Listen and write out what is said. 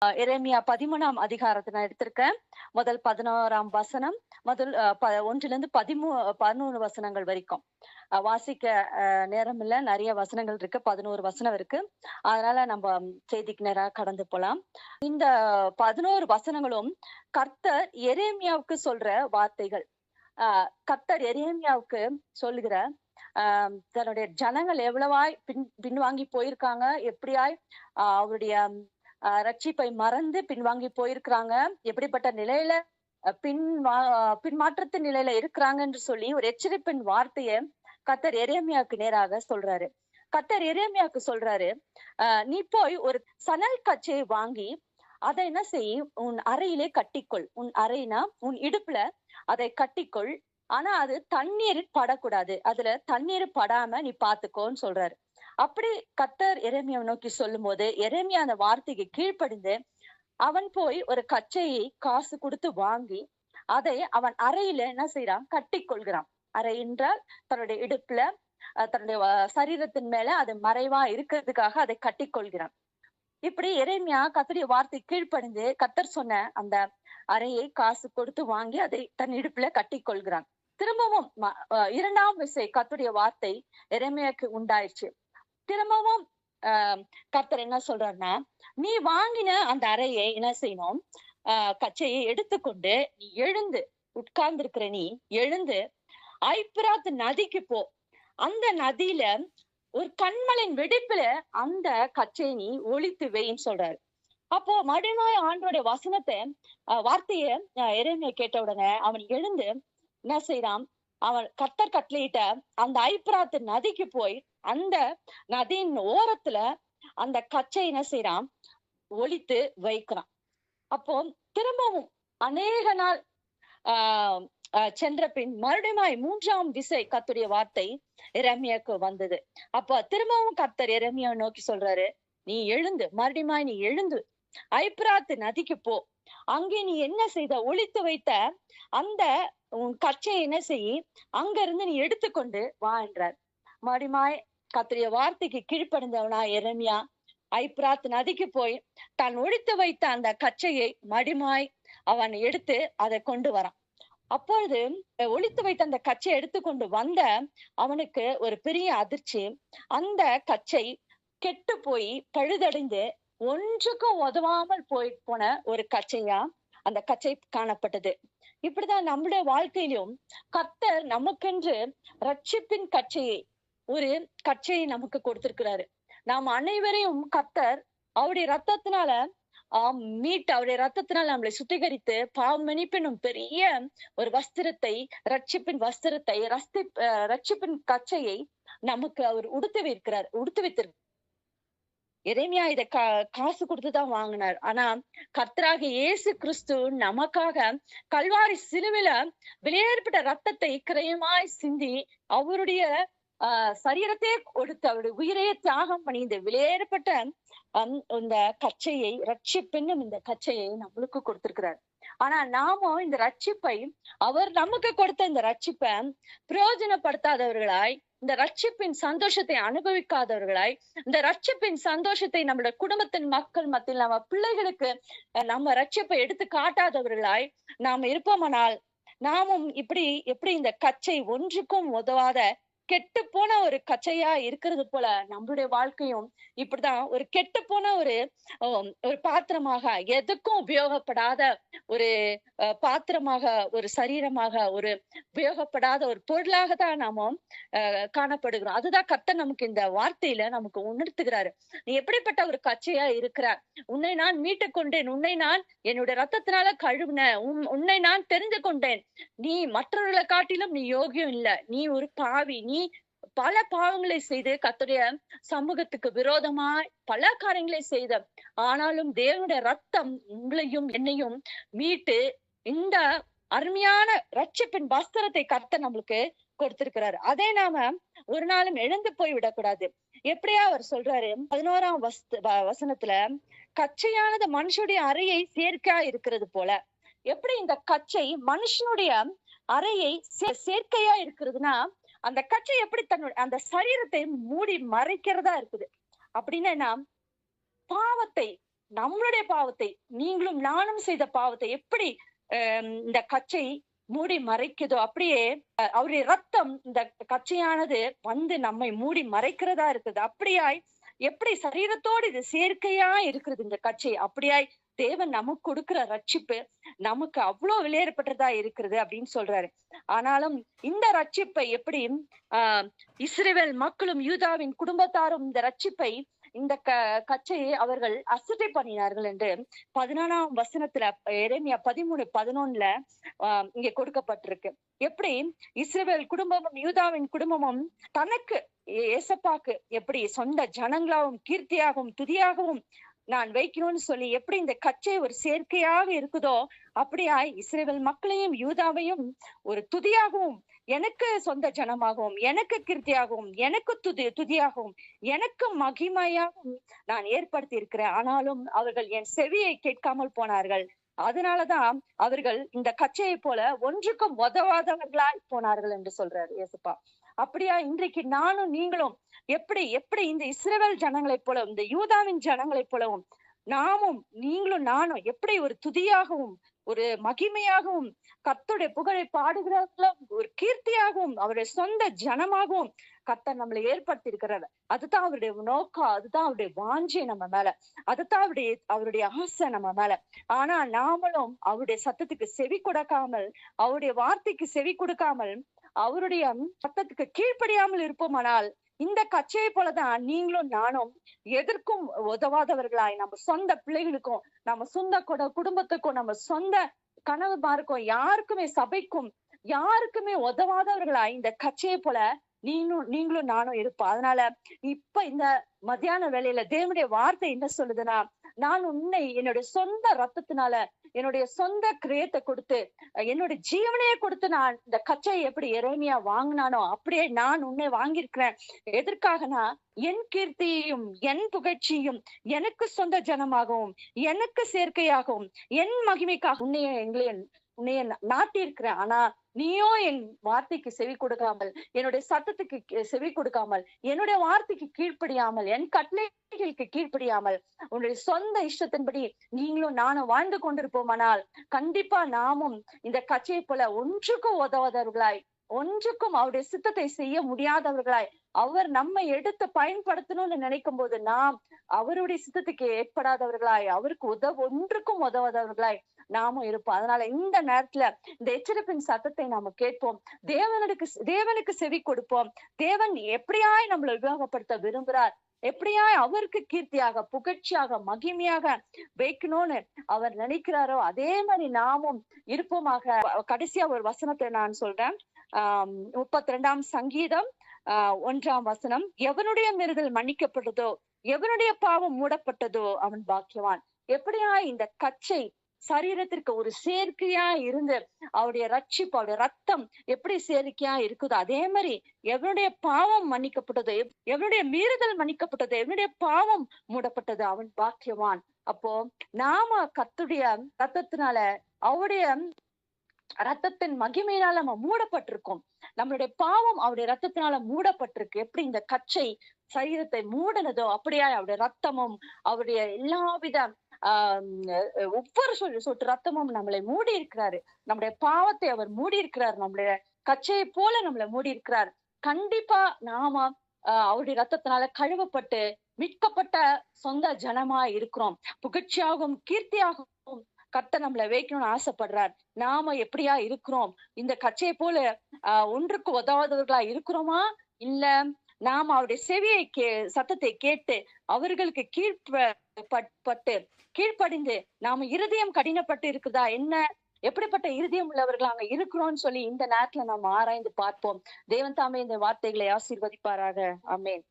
எரேமியா 13ஆம் அதிகாரத்தை நான் எடுத்திருக்கேன். முதல் 11ஆம் வசனம், முதல் 1லிருந்து 11 வசனங்கள் வரைக்கும் வாசிக்க நேரம் இல்ல. நிறைய வசனங்கள் இருக்கு, 11 வசனம் இருக்கு. அதனால நம்ம செய்திக்கு நேரா கடந்து போலாம். இந்த 11 வசனங்களும் கர்த்தர் எரேமியாவுக்கு சொல்ற வார்த்தைகள். கர்த்தர் எரேமியாவுக்கு சொல்லுகிற தன்னுடைய ஜனங்கள் எவ்வளவாய் பின்வாங்கி போயிருக்காங்க, எப்படியாய் அவருடைய ரட்சிப்பை மறந்து பின்வாங்கி போயிருக்கிறாங்க, எப்படிப்பட்ட நிலையில பின்மாற்றத்து நிலையில இருக்கிறாங்க என்று சொல்லி ஒரு எச்சரிப்பின் வார்த்தையை கர்த்தர் எரேமியாவுக்கு நேராக சொல்றாரு. கர்த்தர் எரேமியாவுக்கு சொல்றாரு, நீ போய் ஒரு சணல் கச்சையை வாங்கி அதை என்ன செய், உன் அறையிலே கட்டிக்கொள். உன் அறைனா உன் இடுப்புல அதை கட்டிக்கொள். ஆனா அது தண்ணீர் படக்கூடாது, அதுல தண்ணீர் படாம நீ பாத்துக்கோன்னு சொல்றாரு. அப்படி கர்த்தர் எரேமியாவை நோக்கி சொல்லும் போது எரேமியா அந்த வார்த்தைக்கு கீழ்ப்படிந்து அவன் போய் ஒரு கச்சையை காசு கொடுத்து வாங்கி அதை அவன் அறையில என்ன செய்யறான், கட்டி கொள்கிறான். அறை என்றால் தன்னுடைய இடுப்புல தன்னுடைய சரீரத்தின் மேல அது மறைவா இருக்கிறதுக்காக அதை கட்டி கொள்கிறான். இப்படி எரேமியா கர்த்தருடைய வார்த்தை கீழ்ப்படிந்து கர்த்தர் சொன்ன அந்த அறையை காசு கொடுத்து வாங்கி அதை தன் இடுப்புல கட்டி கொள்கிறான். திரும்பவும் 2ஆம் விசை கர்த்தருடைய வார்த்தை எரேமியாவுக்கு உண்டாயிடுச்சு. திரும்பவும் கர்த்தர் என்ன சொல்றாருன்னா, நீ வாங்கின அந்த அறையை என்ன செய்யணும், கச்சையை எடுத்துக்கொண்டு நீ எழுந்து உட்கார்ந்து இருக்கிற, நீ எழுந்து ஐப்பிராத் நதிக்கு போ. அந்த நதியில ஒரு கண்மலையின் வெடிப்புல அந்த கச்சையை நீ ஒளித்து வைன்னு சொல்றாரு. அப்போ மறுநாள் ஆண்டோட வசனத்தை வார்த்தைய எரேமியா கேட்ட உடனே அவன் எழுந்து என்ன செய்யறான், அவன் கர்த்தர் கட்டளையிட்ட அந்த ஐப்பிராத் நதிக்கு போய் அந்த நதியின் ஓரத்துல அந்த கச்சை என்ன செய்யறான், ஒளித்து வைக்கிறான். அப்போ திரும்பவும் அநேக நாள் சென்ற பின் மறுபடியும் 3ஆம் விசை கர்த்தருடைய வார்த்தை எரேமியாவுக்கு வந்தது. அப்போ திரும்பவும் கர்த்தர் எரேமியாவை நோக்கி சொல்றாரு, நீ எழுந்து மறுபடியும் நீ எழுந்து ஐப்பிராத் நதிக்கு போ. அங்கே நீ என்ன செய்த, ஒளித்து வைத்த அந்த உன் கச்சையை என்ன செய்ய, அங்க இருந்து நீ எடுத்துக்கொண்டு வா என்றார். மறுபடியும் கர்த்தருடைய வார்த்தைக்கு கீழ்ப்படிந்தவனா எரேமியா ஐப்பிராத் நதிக்கு போய் தான் ஒளித்து வைத்த அந்த கச்சையை மறுபடியும் அவன் எடுத்து அதை கொண்டு வரான். அப்பொழுது ஒளித்து வைத்த அந்த கச்சையை எடுத்துக்கொண்டு வந்த அவனுக்கு ஒரு பெரிய அதிர்ச்சி. அந்த கச்சை கெட்டு போய் பழுதடைந்து ஒன்றுக்கும் உதவாமல் போன ஒரு கச்சையா அந்த கச்சை காணப்பட்டது. இப்படிதான் நம்முடைய வாழ்க்கையிலும் கர்த்தர் நமக்கென்று ரட்சிப்பின் கச்சையை, ஒரு கச்சையை நமக்கு கொடுத்திருக்கிறாரு. நாம் அனைவரையும் கர்த்தர் அவருடைய ரத்தத்தினால அவருடைய ரத்தத்தினால் நம்மளை சுத்திகரித்து பாவ மன்னிப்பினும் பெரிய ஒரு வஸ்திரத்தை, ரட்சிப்பின் வஸ்திரத்தை, ரட்சிப்பின் கச்சையை நமக்கு அவர் உடுத்தி வைத்திருக்கிறார். எரேமியா இத காசு கொடுத்துதான் வாங்கினார். ஆனா கர்த்தராகிய இயேசு கிறிஸ்து நமக்காக கல்வாரி சிலுவையில வெளியேறப்பட்ட ரத்தத்தை கிரயமாய் சிந்தி அவருடைய சரீரத்தையே கொடுத்து அவருடைய உயிரையே தியாகம் பண்ணி இந்த வெளியேறப்பட்ட இந்த கச்சையை, ரட்சிப்பின்னும் இந்த கச்சையை நம்மளுக்கு கொடுத்திருக்கிறார். ஆனா நாமும் இந்த ரட்சிப்பை, அவர் நமக்கு கொடுத்த இந்த ரட்சிப்பை பிரயோஜனப்படுத்தாதவர்களாய், இந்த ரட்சிப்பின் சந்தோஷத்தை அனுபவிக்காதவர்களாய், இந்த ரட்சிப்பின் சந்தோஷத்தை நம்முடைய குடும்பத்தின் மக்கள் மத்தியில் நம்ம பிள்ளைகளுக்கு நம்ம ரட்சிப்பை எடுத்து காட்டாதவர்களாய் நாம் இருப்போமானால், நாமும் எப்படி இந்த கச்சை ஒன்றுக்கும் உதவாத கெட்டு போன ஒரு கச்சையா இருக்கிறது போல நம்மளுடைய வாழ்க்கையும் இப்படிதான் ஒரு கெட்டு போன ஒரு பாத்திரமாக, எதுக்கும் உபயோகப்படாத ஒரு பாத்திரமாக, ஒரு சரீரமாக, ஒரு உபயோகப்படாத ஒரு பொருளாக தான் நாம காணப்படுகிறோம். அதுதான் கர்த்தர் நமக்கு இந்த வார்த்தையில நமக்கு உணர்த்துகிறாரு. நீ எப்படிப்பட்ட ஒரு கச்சையா இருக்கிற, உன்னை நான் மீட்டு கொண்டேன், உன்னை நான் என்னுடைய ரத்தத்தினால கழுவினேன், உன்னை நான் தெரிந்து கொண்டேன், நீ மற்றவர்களை காட்டிலும் நீ யோகியம் இல்ல, நீ ஒரு பாவி, நீ பல பாவங்களை செய்து கர்த்தருடைய சமூகத்துக்கு விரோதமாய் பல காரியங்களை செய்த, ஆனாலும் தேவனுடைய ரத்தம் உங்களையும் என்னையும் மீட்டு இந்த அருமையான ரட்சிப்பின் வஸ்திரத்தை கர்த்தர் நம்மளுக்கு கொடுத்திருக்கிறாரு. அதை நாம ஒரு நாளும் இழந்து போய் விடக்கூடாது. எப்படியா அவர் சொல்றாரு 11ஆம் வசனத்துல, கச்சையானது மனுஷனுடைய அறையை சேர்க்கையா இருக்கிறது போல. எப்படி இந்த கச்சை மனுஷனுடைய அறையை சேர்க்கையா இருக்கிறதுனா, அந்த கச்சை எப்படி தன்னுடைய அந்த சரீரத்தை மூடி மறைக்கிறதா இருக்குது. அப்படின்னா பாவத்தை நம்மளுடைய பாவத்தை, நீங்களும் நானும் செய்த பாவத்தை எப்படி இந்த கச்சை மூடி மறைக்குதோ, அப்படியே அவருடைய ரத்தம் இந்த கச்சையானது வந்து நம்மை மூடி மறைக்கிறதா இருக்குது. அப்படியாய் எப்படி சரீரத்தோடு இது சேர்க்கையா இருக்கிறது இந்த கச்சை, அப்படியாய் தேவன் நமக்கு கொடுக்கிற ரட்சிப்பு நமக்கு அவ்வளவு விலையேறப்பட்டதா இருக்கிறது அப்படின்னு சொல்றாரு. ஆனாலும் இந்த ரட்சிப்பை எப்படி இஸ்ரவேல் மக்களும் யூதாவின் குடும்பத்தாரும் இந்த ரட்சிப்பை, இந்த கச்சையை அவர்கள் அசட்டை பண்ணினார்கள் என்று 14ஆம் வசனத்துல எரேமியா 13:11 இங்க கொடுக்கப்பட்டிருக்கு. எப்படி இஸ்ரவேல் குடும்பமும் யூதாவின் குடும்பமும் தனக்கு ஏசப்பாக்கு எப்படி சொந்த ஜனங்களாகவும் கீர்த்தியாகவும் துதியாகவும் நான் வைக்கணும்னு சொல்லி எப்படி இந்த கச்சை ஒரு சேர்க்கையாக இருக்குதோ, அப்படியாய் இஸ்ரவேல் மக்களையும் யூதாவையும் ஒரு துதியாகவும், எனக்கு சொந்த ஜனமாகவும், எனக்கு கீர்த்தியாகவும், எனக்கு துதியாகவும், எனக்கு மகிமையாகவும் நான் ஏற்படுத்தி இருக்கிறேன். ஆனாலும் அவர்கள் என் செவியை கேட்காமல் போனார்கள். அதனாலதான் அவர்கள் இந்த கச்சையை போல ஒன்றுக்கும் உதவாதவர்களாய் போனார்கள் என்று சொல்றாரு இயேசுப்பா. அப்படியா இன்றைக்கு நானும் நீங்களும் எப்படி எப்படி இந்த இஸ்ரவேல் ஜனங்களைப் போலவும் இந்த யூதாவின் ஜனங்களைப் போலவும் நாமும் நீங்களும் நானும் எப்படி ஒரு துதியாகவும் ஒரு மகிமையாகவும் கர்த்தருடைய புகழை பாடுகிறவர்களும் ஒரு கீர்த்தியாகவும் அவருடைய சொந்த ஜனமாகவும் கர்த்தர் நம்மளை ஏற்படுத்தி இருக்கிறார். அதுதான் அவருடைய நோக்கம், அதுதான் அவருடைய வாஞ்சை நம்ம மேல, அதுதான் அவருடைய ஆசை நம்ம மேல. ஆனா நாமளும் அவருடைய சத்தத்துக்கு செவி கொடுக்காமல், அவருடைய வார்த்தைக்கு செவி கொடுக்காமல், அவருடைய சத்தத்துக்கு கீழ்ப்படியாமல் இருப்போமானால் இந்த கச்சையை போலதான் நீங்களும் நானும் எதற்கும் உதவாதவர்களாய், நம்ம சொந்த பிள்ளைகளுக்கும், நம்ம சொந்த குடும்பத்துக்கும், நம்ம சொந்த கணவன்மாருக்கும், யாருக்குமே சபைக்கும் யாருக்குமே உதவாதவர்களாய் இந்த கச்சையை போல நீங்களும் நானும் இருப்போம். அதனால இப்ப இந்த மத்தியான வேளையில தேவனுடைய வார்த்தை என்ன சொல்லுதுன்னா, நான் உன்னை என்னுடைய சொந்த ரத்தத்தினால என்னுடைய சொந்த கிரியத்தை கொடுத்து என்னுடைய ஜீவனையே கொடுத்து நான் இந்த கச்சையை எப்படி எரேமியா வாங்கினானோ அப்படியே நான் உன்னை வாங்கியிருக்கிறேன். எதற்காகனா என் கீர்த்தியையும் என் புகழ்ச்சியும் எனக்கு சொந்த ஜனமாகவும் எனக்கு சேர்க்கையாகவும் என் மகிமைக்காக உன்னைய நாட்டி இருக்கிறேன். ஆனா நீயோ என் வார்த்தைக்கு செவி கொடுக்காமல், என்னுடைய சத்தத்துக்கு செவி கொடுக்காமல், என்னுடைய வார்த்தைக்கு கீழ்ப்படியாமல், என் கட்டளைகளுக்கு கீழ்ப்படியாமல் உன்னுடைய சொந்த இஷ்டத்தின்படி நீங்களும் நானும் வாழ்ந்து கொண்டிருப்போமானால் கண்டிப்பா நாமும் இந்த கச்சையை போல ஒன்றுக்கும் உதவாதவர்களாய், ஒன்றுக்கும் அவருடைய சித்தத்தை செய்ய முடியாதவர்களாய், அவர் நம்மை எடுத்து பயன்படுத்தணும்னு நினைக்கும் போது நாம் அவருடைய சித்தத்துக்கு ஏற்படாதவர்களாய், அவருக்கு ஒன்றுக்கும் உதவாதவர்களாய் நாமும் இருப்போம். அதனால இந்த நேரத்துல இந்த எச்சரிப்பின் சத்தத்தை நாம கேட்போம், தேவனுக்கு செவி கொடுப்போம். தேவன் எப்படியாய் நம்மளை உபயோகப்படுத்த விரும்புகிறார், எப்படியாய் அவருக்கு கீர்த்தியாக புகழ்ச்சியாக மகிமையாக வைக்கணும்னு அவர் நினைக்கிறாரோ அதே மாதிரி நாமும் இருப்போமாக. கடைசியா ஒரு வசனத்தை நான் சொல்றேன். 32ஆம் சங்கீதம் 1ஆம் வசனம், எவனுடைய மீறுதல் மன்னிக்கப்பட்டதோ எவனுடைய பாவம் மூடப்பட்டதோ அவன் பாக்கியவான். எப்படியா இந்த கச்சை சரீரத்திற்கு ஒரு சேர்க்கையா இருந்து அவருடைய ரட்சிப்பு, அவருடைய ரத்தம் எப்படி சேர்க்கையா இருக்குதோ அதே மாதிரி எவனுடைய பாவம் மன்னிக்கப்பட்டதோ, எவனுடைய மீறுதல் மன்னிக்கப்பட்டதோ, எவனுடைய பாவம் மூடப்பட்டதோ அவன் பாக்கியவான். அப்போ நாம கர்த்தருடைய ரத்தத்தினால, அவருடைய ரத்தத்தின் மகிமையினால நம்ம மூடப்பட்டிருக்கோம். நம்மளுடைய பாவம் அவருடைய ரத்தத்தினால மூடப்பட்டிருக்கு. எப்படி இந்த கச்சை சரீரத்தை மூடனதோ அப்படியா அவருடைய ரத்தமும் அவருடைய எல்லாவித ஒவ்வொரு சொட்டு ரத்தமும் நம்மளை மூடி இருக்கிறாரு. நம்முடைய பாவத்தை அவர் மூடி இருக்கிறார். நம்மளுடைய கச்சையை போல நம்மளை மூடி இருக்கிறார். கண்டிப்பா நாம அவருடைய ரத்தத்தினால கழுவப்பட்டு மீட்கப்பட்ட சொந்த ஜனமா இருக்கிறோம். புகழ்ச்சியாகவும் கீர்த்தியாகவும் கர்த்தர் நம்மளை வைக்கணும்னு ஆசைப்படுறார். நாம எப்படியா இருக்கிறோம்? இந்த கச்சையை போல ஒன்றுக்கு உதவாதவர்களா இருக்கிறோமா? இல்ல நாம அவருடைய செவியை சத்தத்தை கேட்டு அவர்களுக்கு கீழ்ப்படிந்து நாம இருதயம் கடினப்பட்டு இருக்குதா, என்ன எப்படிப்பட்ட இருதயம் உள்ளவர்கள் அங்க இருக்கிறோம்னு சொல்லி இந்த நேரத்துல நாம ஆராய்ந்து பார்ப்போம். தேவன் தாமே இந்த வார்த்தைகளை ஆசீர்வதிப்பாராக. ஆமென்.